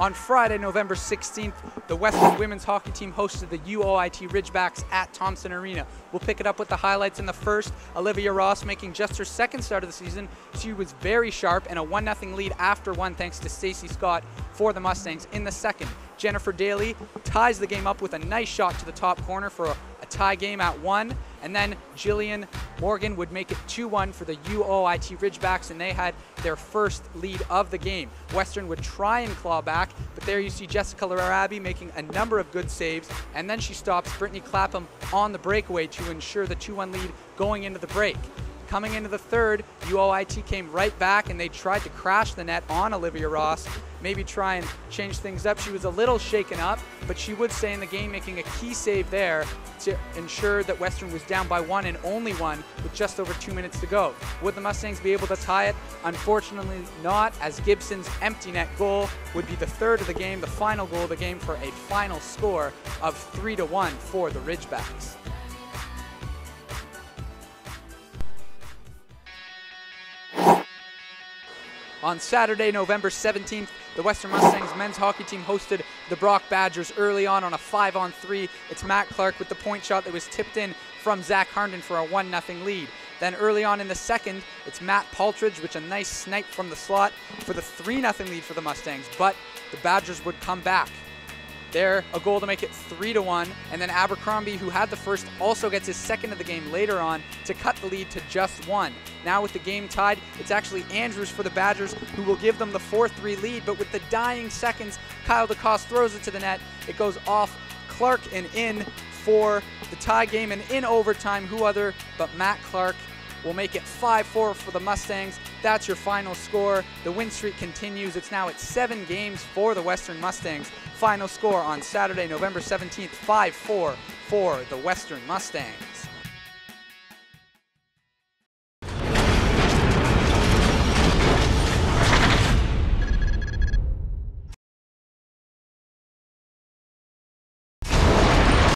On Friday, November 16th, the Western women's hockey team hosted the UOIT Ridgebacks at Thompson Arena. We'll pick it up with the highlights in the first. Olivia Ross making just her second start of the season. She was very sharp and a 1-0 lead after one thanks to Stacey Scott for the Mustangs. In the second, Jennifer Daly ties the game up with a nice shot to the top corner for a tie game at 1. And then Jillian Morgan would make it 2-1 for the UOIT Ridgebacks, and they had their first lead of the game. Western would try and claw back, but there you see Jessica Larabi making a number of good saves, and then she stops Brittany Clapham on the breakaway to ensure the 2-1 lead going into the break. Coming into the third, UOIT came right back and they tried to crash the net on Olivia Ross, maybe try and change things up. She was a little shaken up, but she would stay in the game, making a key save there to ensure that Western was down by 1 and only 1 with just over 2 minutes to go. Would the Mustangs be able to tie it? Unfortunately not, as Gibson's empty net goal would be the third of the game, the final goal of the game, for a final score of 3-1 for the Ridgebacks. On Saturday, November 17th, the Western Mustangs men's hockey team hosted the Brock Badgers early on a 5-on-3. It's Matt Clark with the point shot that was tipped in from Zach Harnden for a 1-0 lead. Then early on in the second, it's Matt Paltridge with a nice snipe from the slot for the 3-0 lead for the Mustangs, but the Badgers would come back. There, a goal to make it 3-1, and then Abercrombie, who had the first, also gets his second of the game later on to cut the lead to just 1. Now with the game tied, it's actually Andrews for the Badgers who will give them the 4-3 lead, but with the dying seconds, Kyle DeCoste throws it to the net. It goes off Clark and in for the tie game, and in overtime, who other but Matt Clark will make it 5-4 for the Mustangs. That's your final score. The win streak continues. It's now at 7 games for the Western Mustangs. Final score on Saturday, November 17th, 5-4 for the Western Mustangs.